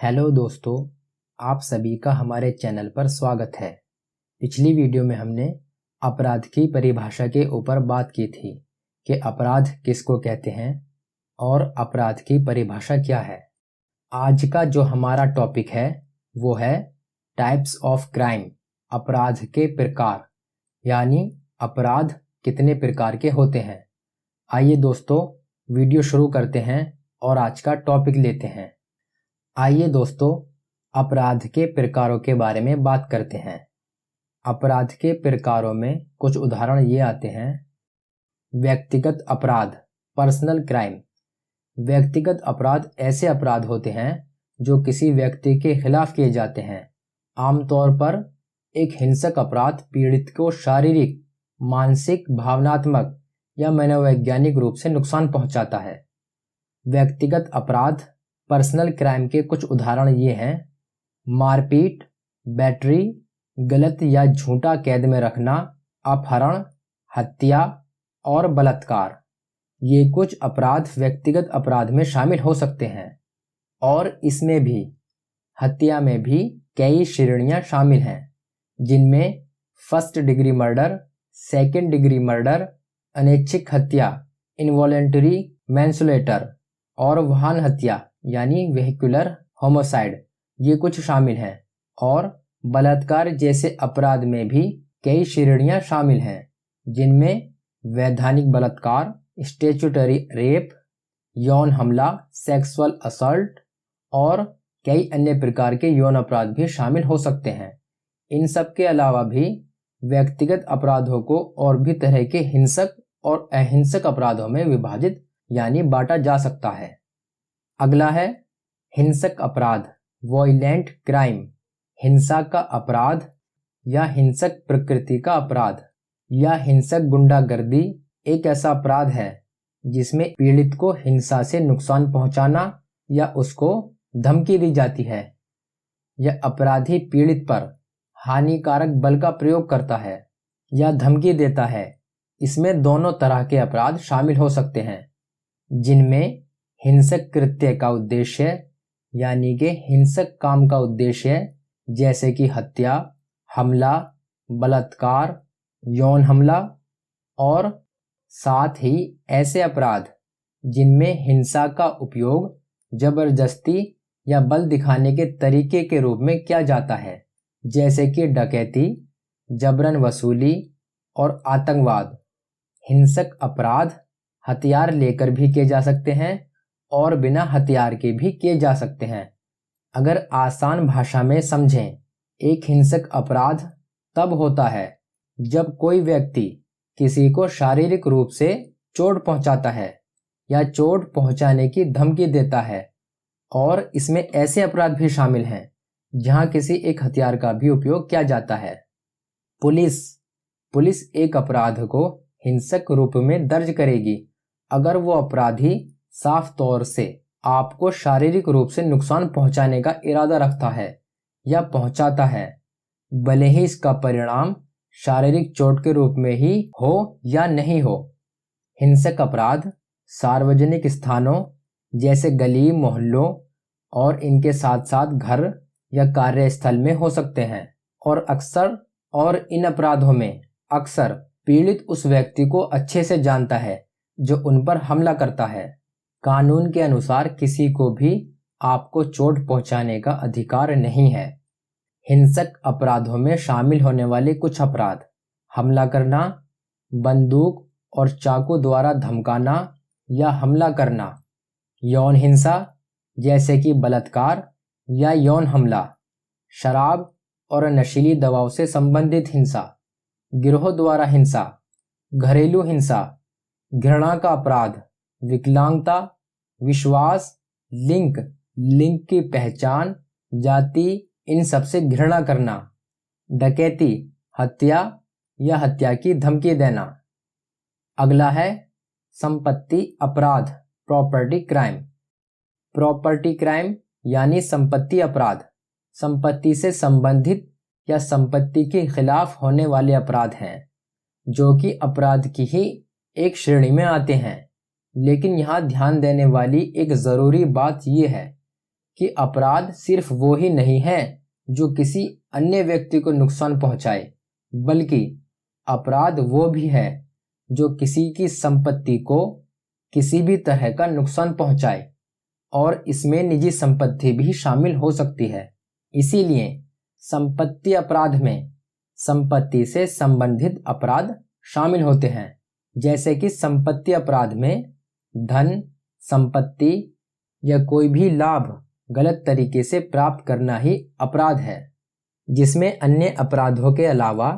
Hello दोस्तों, आप सभी का हमारे चैनल पर स्वागत है। पिछली वीडियो में हमने अपराध की परिभाषा के ऊपर बात की थी कि अपराध किसको कहते हैं और अपराध की परिभाषा क्या है। आज का जो हमारा टॉपिक है वो है टाइप्स ऑफ क्राइम, अपराध के प्रकार, यानी अपराध कितने प्रकार के होते हैं। आइए दोस्तों, वीडियो शुरू करते हैं और आज का टॉपिक लेते हैं। आइए दोस्तों, अपराध के प्रकारों के बारे में बात करते हैं। अपराध के प्रकारों में कुछ उदाहरण ये आते हैं। व्यक्तिगत अपराध, पर्सनल क्राइम। व्यक्तिगत अपराध ऐसे अपराध होते हैं जो किसी व्यक्ति के खिलाफ किए जाते हैं। आमतौर पर एक हिंसक अपराध पीड़ित को शारीरिक, मानसिक, भावनात्मक या मनोवैज्ञानिक रूप से नुकसान पहुंचाता है। व्यक्तिगत अपराध पर्सनल क्राइम के कुछ उदाहरण ये हैं: मारपीट, बैटरी, गलत या झूठा कैद में रखना, अपहरण, हत्या और बलात्कार। ये कुछ अपराध व्यक्तिगत अपराध में शामिल हो सकते हैं। और इसमें भी, हत्या में भी कई श्रेणियां शामिल हैं, जिनमें first degree murder, second degree murder, अनैच्छिक हत्या, इनवॉलेंटरी मैन्सुलेटर और वाहन हत्या यानी वेहिकुलर होमोसाइड, ये कुछ शामिल हैं। और बलात्कार जैसे अपराध में भी कई श्रेणियां शामिल हैं, जिनमें वैधानिक बलात्कार, स्टैट्यूटरी रेप, यौन हमला, सेक्सुअल असल्ट और कई अन्य प्रकार के यौन अपराध भी शामिल हो सकते हैं। इन सब के अलावा भी व्यक्तिगत अपराधों को और भी तरह के हिंसक और अहिंसक अपराधों में विभाजित यानी बांटा जा सकता है। अगला है हिंसक अपराध, वॉयलेंट क्राइम। हिंसा का अपराध या हिंसक प्रकृति का अपराध या हिंसक गुंडागर्दी एक ऐसा अपराध है जिसमें पीड़ित को हिंसा से नुकसान पहुंचाना या उसको धमकी दी जाती है। यह अपराधी पीड़ित पर हानिकारक बल का प्रयोग करता है या धमकी देता है। इसमें दोनों तरह के अपराध शामिल हो सकते हैं, जिनमें हिंसक कृत्य का उद्देश्य यानी कि हिंसक काम का उद्देश्य, जैसे कि हत्या, हमला, बलात्कार, यौन हमला, और साथ ही ऐसे अपराध जिनमें हिंसा का उपयोग जबरदस्ती या बल दिखाने के तरीके के रूप में किया जाता है, जैसे कि डकैती, जबरन वसूली और आतंकवाद। हिंसक अपराध हथियार लेकर भी किए जा सकते हैं और बिना हथियार के भी किए जा सकते हैं। अगर आसान भाषा में समझें, एक हिंसक अपराध तब होता है जब कोई व्यक्ति किसी को शारीरिक रूप से चोट पहुंचाता है या चोट पहुंचाने की धमकी देता है। और इसमें ऐसे अपराध भी शामिल हैं जहां किसी एक हथियार का भी उपयोग किया जाता है। पुलिस एक अपराध को हिंसक रूप में दर्ज करेगी अगर वो अपराधी साफ तौर से आपको शारीरिक रूप से नुकसान पहुंचाने का इरादा रखता है या पहुंचाता है, भले ही इसका परिणाम शारीरिक चोट के रूप में ही हो या नहीं हो। हिंसक अपराध सार्वजनिक स्थानों जैसे गली, मोहल्लों और इनके साथ साथ घर या कार्यस्थल में हो सकते हैं। और इन अपराधों में अक्सर पीड़ित उस व्यक्ति को अच्छे से जानता है जो उन पर हमला करता है। कानून के अनुसार किसी को भी आपको चोट पहुंचाने का अधिकार नहीं है। हिंसक अपराधों में शामिल होने वाले कुछ अपराध: हमला करना, बंदूक और चाकू द्वारा धमकाना या हमला करना, यौन हिंसा जैसे कि बलात्कार या यौन हमला, शराब और नशीली दवाओं से संबंधित हिंसा, गिरोह द्वारा हिंसा, घरेलू हिंसा, घृणा का अपराध, विकलांगता, विश्वास, लिंग की पहचान, जाति, इन सब से घृणा करना, डकैती, हत्या या हत्या की धमकी देना। अगला है संपत्ति अपराध, प्रॉपर्टी क्राइम। प्रॉपर्टी क्राइम यानी संपत्ति अपराध संपत्ति से संबंधित या संपत्ति के खिलाफ होने वाले अपराध हैं, जो कि अपराध की ही एक श्रेणी में आते हैं। लेकिन यहाँ ध्यान देने वाली एक ज़रूरी बात यह है कि अपराध सिर्फ वो ही नहीं है जो किसी अन्य व्यक्ति को नुकसान पहुंचाए, बल्कि अपराध वो भी है जो किसी की संपत्ति को किसी भी तरह का नुकसान पहुंचाए, और इसमें निजी संपत्ति भी शामिल हो सकती है। इसीलिए संपत्ति अपराध में संपत्ति से संबंधित अपराध शामिल होते हैं, जैसे कि संपत्ति अपराध में धन, संपत्ति या कोई भी लाभ गलत तरीके से प्राप्त करना ही अपराध है, जिसमें अन्य अपराधों के अलावा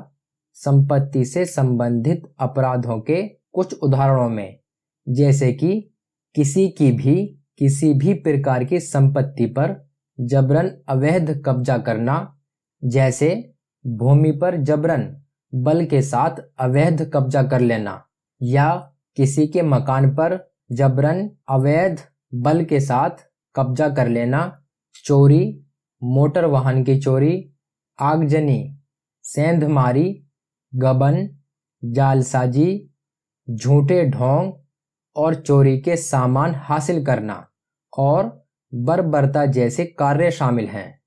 संपत्ति से संबंधित अपराधों के कुछ उदाहरणों में, जैसे कि किसी भी प्रकार की संपत्ति पर जबरन अवैध कब्जा करना, जैसे भूमि पर जबरन बल के साथ अवैध कब्जा कर लेना, या किसी के मकान पर जबरन अवैध बल के साथ कब्जा कर लेना, चोरी, मोटर वाहन की चोरी, आगजनी, सेंधमारी, गबन, जालसाजी, झूठे ढोंग और चोरी के सामान हासिल करना और बर्बरता जैसे कार्य शामिल हैं,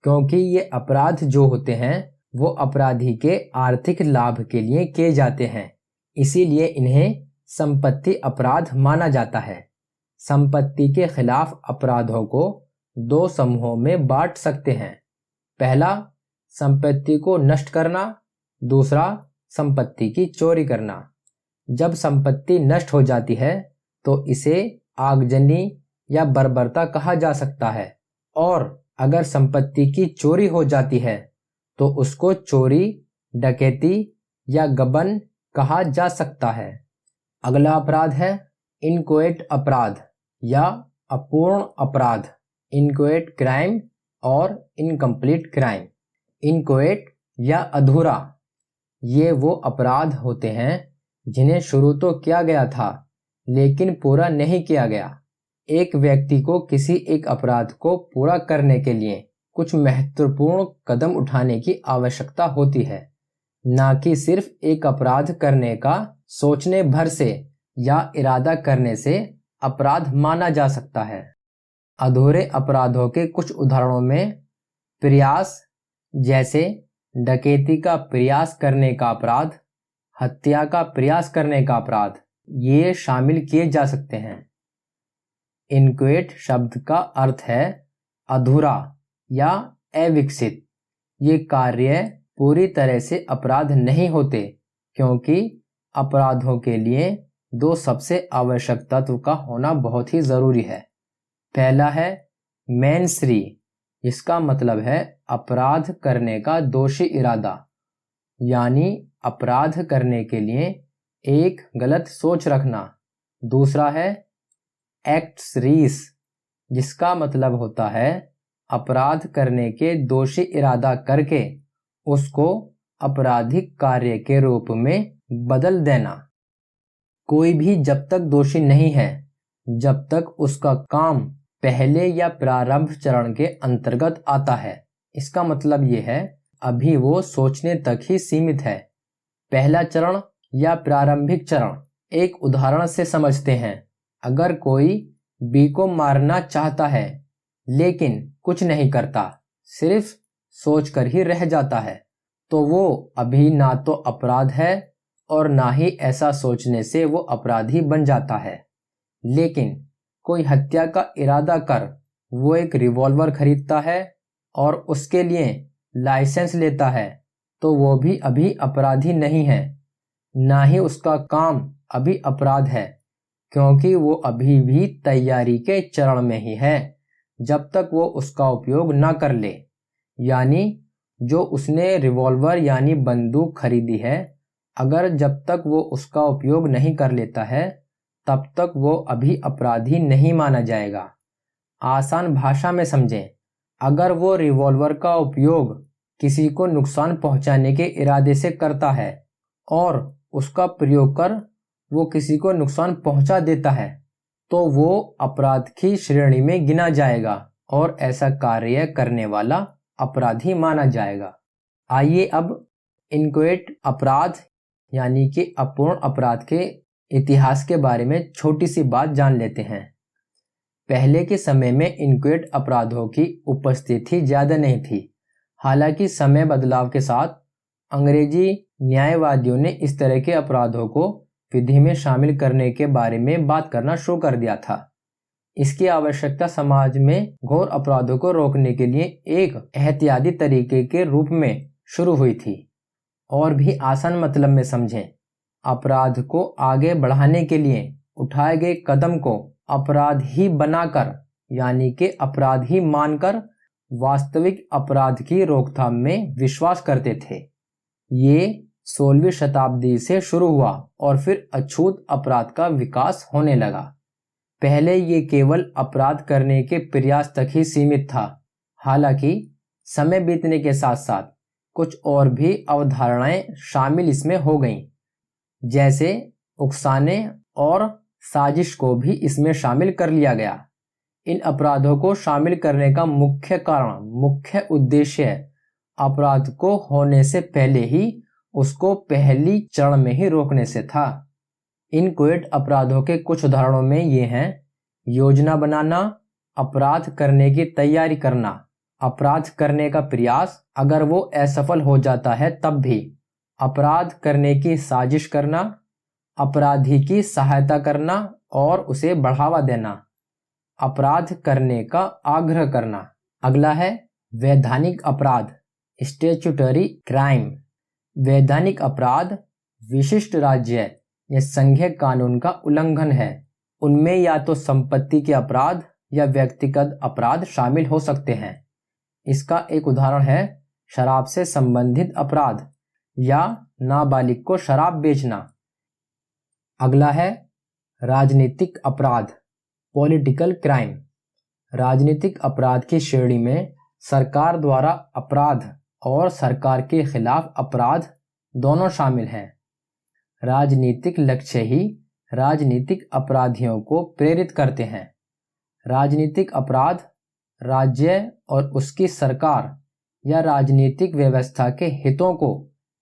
क्योंकि ये अपराध जो होते हैं वो अपराधी के आर्थिक लाभ के लिए किए जाते हैं, इसीलिए इन्हें संपत्ति अपराध माना जाता है। संपत्ति के खिलाफ अपराधों को दो समूहों में बांट सकते हैं। पहला, संपत्ति को नष्ट करना, दूसरा, संपत्ति की चोरी करना। जब संपत्ति नष्ट हो जाती है तो इसे आगजनी या बर्बरता कहा जा सकता है, और अगर संपत्ति की चोरी हो जाती है तो उसको चोरी, डकैती या गबन कहा जा सकता है। अगला अपराध है इनकोएट अपराध या अपूर्ण अपराध, इनकोएट क्राइम और इनकम्प्लीट क्राइम। इनकोएट या अधूरा, ये वो अपराध होते हैं जिन्हें शुरू तो किया गया था लेकिन पूरा नहीं किया गया। एक व्यक्ति को किसी एक अपराध को पूरा करने के लिए कुछ महत्वपूर्ण कदम उठाने की आवश्यकता होती है, ना कि सिर्फ एक अपराध करने का सोचने भर से या इरादा करने से अपराध माना जा सकता है। अधूरे अपराधों के कुछ उदाहरणों में प्रयास, जैसे डकैती का प्रयास करने का अपराध, हत्या का प्रयास करने का अपराध, ये शामिल किए जा सकते हैं। इनक्वेट शब्द का अर्थ है अधूरा या अविकसित। ये कार्य पूरी तरह से अपराध नहीं होते, क्योंकि अपराधों के लिए दो सबसे आवश्यक तत्व का होना बहुत ही जरूरी है। पहला है मैनसरी, इसका मतलब है अपराध करने का दोषी इरादा, यानी अपराध करने के लिए एक गलत सोच रखना। दूसरा है एक्ट्स रीस, जिसका मतलब होता है अपराध करने के दोषी इरादा करके उसको आपराधिक कार्य के रूप में बदल देना। कोई भी जब तक दोषी नहीं है जब तक उसका काम पहले या प्रारंभ चरण के अंतर्गत आता है। इसका मतलब ये है अभी वो सोचने तक ही सीमित है। पहला चरण या प्रारंभिक चरण एक उदाहरण से समझते हैं। अगर कोई बी को मारना चाहता है लेकिन कुछ नहीं करता, सिर्फ सोचकर ही रह जाता है, तो वो अभी ना तो अपराध है और ना ही ऐसा सोचने से वो अपराधी बन जाता है। लेकिन कोई हत्या का इरादा कर वो एक रिवॉल्वर खरीदता है और उसके लिए लाइसेंस लेता है, तो वो भी अभी अपराधी नहीं है, ना ही उसका काम अभी अपराध है, क्योंकि वो अभी भी तैयारी के चरण में ही है जब तक वो उसका उपयोग ना कर ले। यानी जो उसने रिवॉल्वर यानी बंदूक खरीदी है, अगर जब तक वो उसका उपयोग नहीं कर लेता है तब तक वो अभी अपराधी नहीं माना जाएगा। आसान भाषा में समझें, अगर वो रिवॉल्वर का उपयोग किसी को नुकसान पहुंचाने के इरादे से करता है और उसका प्रयोग कर वो किसी को नुकसान पहुंचा देता है, तो वो अपराध की श्रेणी में गिना जाएगा और ऐसा कार्य करने वाला अपराधी माना जाएगा। आइए अब इनक्वेट अपराध यानी कि अपूर्ण अपराध के इतिहास के बारे में छोटी सी बात जान लेते हैं। पहले के समय में इनक्वेट अपराधों की उपस्थिति ज़्यादा नहीं थी। हालांकि समय बदलाव के साथ अंग्रेजी न्यायवादियों ने इस तरह के अपराधों को विधि में शामिल करने के बारे में बात करना शुरू कर दिया था। इसकी आवश्यकता समाज में घोर अपराधों को रोकने के लिए एक एहतियाती तरीके के रूप में शुरू हुई थी। और भी आसान मतलब में समझें, अपराध को आगे बढ़ाने के लिए उठाए गए कदम को अपराध ही बनाकर यानी कि अपराध ही मानकर वास्तविक अपराध की रोकथाम में विश्वास करते थे। ये 16वीं शताब्दी से शुरू हुआ और फिर अछूत अपराध का विकास होने लगा। पहले ये केवल अपराध करने के प्रयास तक ही सीमित था। हालांकि समय बीतने के साथ साथ कुछ और भी अवधारणाएं शामिल इसमें हो गईं, जैसे उकसाने और साजिश को भी इसमें शामिल कर लिया गया। इन अपराधों को शामिल करने का मुख्य उद्देश्य अपराध को होने से पहले ही उसको पहली चरण में ही रोकने से था। इन क्वेट अपराधों के कुछ उदाहरणों में ये हैं: योजना बनाना, अपराध करने की तैयारी करना, अपराध करने का प्रयास, अगर वो असफल हो जाता है तब भी, अपराध करने की साजिश करना, अपराधी की सहायता करना और उसे बढ़ावा देना, अपराध करने का आग्रह करना। अगला है वैधानिक अपराध, स्टैट्यूटरी क्राइम। वैधानिक अपराध विशिष्ट राज्य या संघीय कानून का उल्लंघन है। उनमें या तो संपत्ति के अपराध या व्यक्तिगत अपराध शामिल हो सकते हैं। इसका एक उदाहरण है शराब से संबंधित अपराध या नाबालिग को शराब बेचना। अगला है राजनीतिक अपराध, पॉलिटिकल क्राइम। राजनीतिक अपराध की श्रेणी में सरकार द्वारा अपराध और सरकार के खिलाफ अपराध दोनों शामिल हैं। राजनीतिक लक्ष्य ही राजनीतिक अपराधियों को प्रेरित करते हैं। राजनीतिक अपराध राज्य और उसकी सरकार या राजनीतिक व्यवस्था के हितों को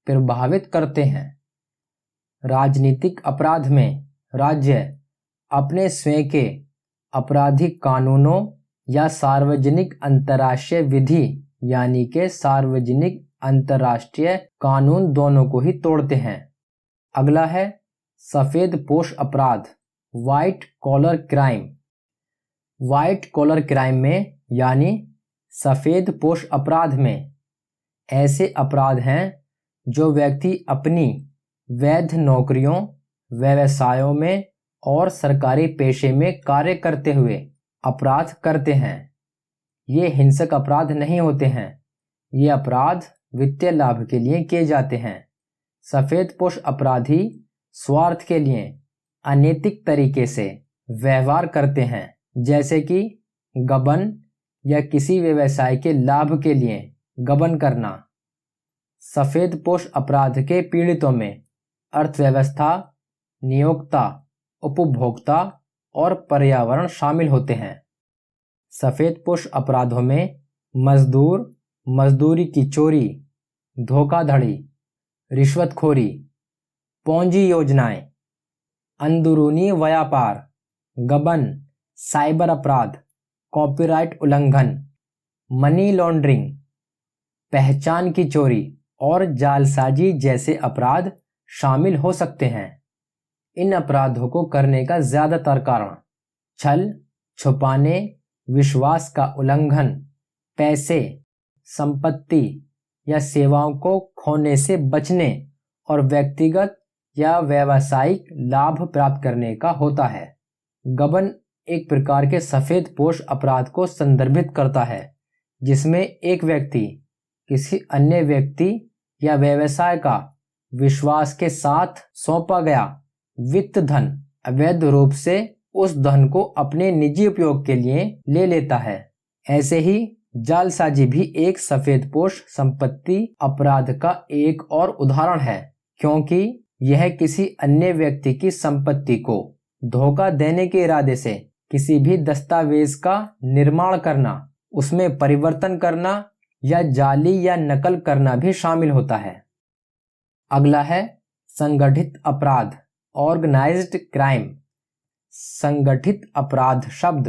प्रभावित करते हैं। राजनीतिक अपराध में राज्य अपने स्वयं के आपराधिक कानूनों या सार्वजनिक अंतर्राष्ट्रीय विधि यानी कि सार्वजनिक अंतर्राष्ट्रीय कानून दोनों को ही तोड़ते हैं। अगला है सफेद पोश अपराध, white collar crime. White collar crime में यानी सफेद पोश अपराध में ऐसे अपराध हैं जो व्यक्ति अपनी वैध नौकरियों, व्यवसायों में और सरकारी पेशे में कार्य करते हुए अपराध करते हैं। ये हिंसक अपराध नहीं होते हैं। ये अपराध वित्तीय लाभ के लिए किए जाते हैं। सफेद पोश अपराधी स्वार्थ के लिए अनैतिक तरीके से व्यवहार करते हैं, जैसे कि गबन या किसी व्यवसाय के लाभ के लिए गबन करना। सफेद पोश अपराध के पीड़ितों में अर्थव्यवस्था, नियोक्ता, उपभोक्ता और पर्यावरण शामिल होते हैं। सफेद पोश अपराधों में मजदूर, मजदूरी की चोरी, धोखाधड़ी, रिश्वतखोरी, पूंजी योजनाएं, अंदरूनी व्यापार, गबन, साइबर अपराध, कॉपीराइट उल्लंघन, मनी लॉन्ड्रिंग, पहचान की चोरी और जालसाजी जैसे अपराध शामिल हो सकते हैं। इन अपराधों को करने का ज्यादातर कारण छल, छुपाने, विश्वास का उल्लंघन, पैसे, संपत्ति या सेवाओं को खोने से बचने और व्यक्तिगत या व्यावसायिक लाभ प्राप्त करने का होता है। गबन एक प्रकार के सफेद पोश अपराध को संदर्भित करता है जिसमें एक व्यक्ति किसी अन्य व्यक्ति या व्यवसाय का विश्वास के साथ सौंपा गया वित्त धन अवैध रूप से उस धन को अपने निजी उपयोग के लिए ले लेता है। ऐसे ही जालसाजी भी एक सफेदपोश संपत्ति अपराध का एक और उदाहरण है, क्योंकि यह किसी अन्य व्यक्ति की संपत्ति को धोखा देने के इरादे से किसी भी दस्तावेज का निर्माण करना, उसमें परिवर्तन करना या जाली या नकल करना भी शामिल होता है। अगला है संगठित अपराध, ऑर्गेनाइज्ड क्राइम। संगठित अपराध शब्द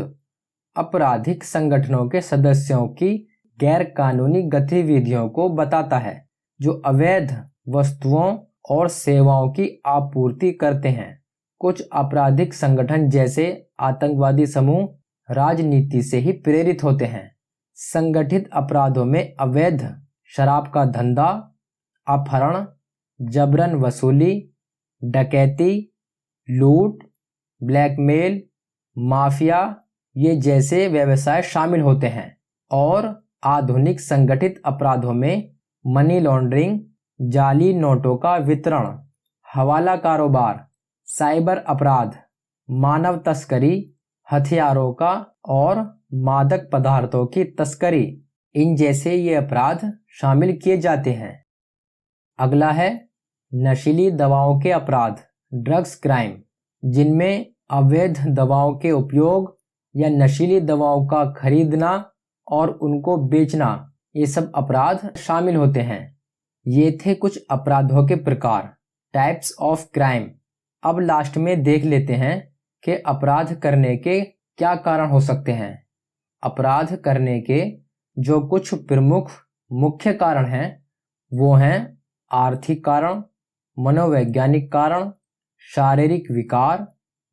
आपराधिक संगठनों के सदस्यों की गैर कानूनी गतिविधियों को बताता है, जो अवैध वस्तुओं और सेवाओं की आपूर्ति करते हैं। कुछ आपराधिक संगठन जैसे आतंकवादी समूह राजनीति से ही प्रेरित होते हैं। संगठित अपराधों में अवैध शराब का धंधा, अपहरण, जबरन वसूली, डकैती, लूट, ब्लैकमेल, माफिया ये जैसे व्यवसाय शामिल होते हैं। और आधुनिक संगठित अपराधों में मनी लॉन्ड्रिंग, जाली नोटों का वितरण, हवाला कारोबार, साइबर अपराध, मानव तस्करी, हथियारों का और मादक पदार्थों की तस्करी, इन जैसे ये अपराध शामिल किए जाते हैं। अगला है नशीली दवाओं के अपराध, ड्रग्स क्राइम, जिनमें अवैध दवाओं के उपयोग या नशीली दवाओं का खरीदना और उनको बेचना, ये सब अपराध शामिल होते हैं। ये थे कुछ अपराधों के प्रकार, टाइप्स ऑफ क्राइम। अब लास्ट में देख लेते हैं कि अपराध करने के क्या कारण हो सकते हैं। अपराध करने के जो कुछ प्रमुख मुख्य कारण हैं वो हैं आर्थिक कारण, मनोवैज्ञानिक कारण, शारीरिक विकार।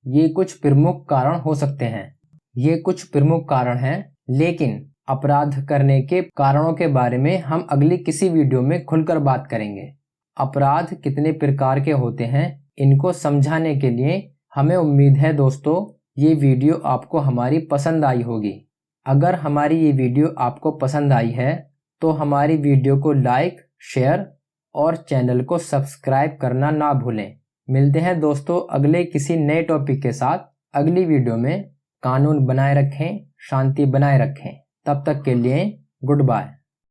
ये कुछ प्रमुख कारण हो सकते हैं। ये कुछ प्रमुख कारण हैं, लेकिन अपराध करने के कारणों के बारे में हम अगली किसी वीडियो में खुलकर बात करेंगे। अपराध कितने प्रकार के होते हैं, इनको समझाने के लिए हमें उम्मीद है दोस्तों ये वीडियो आपको हमारी पसंद आई होगी। अगर हमारी ये वीडियो आपको पसंद आई है तो हमारी वीडियो को लाइक, शेयर और चैनल को सब्सक्राइब करना ना भूलें। मिलते हैं दोस्तों अगले किसी नए टॉपिक के साथ अगली वीडियो में। कानून बनाए रखें, शांति बनाए रखें। तब तक के लिए गुड बाय।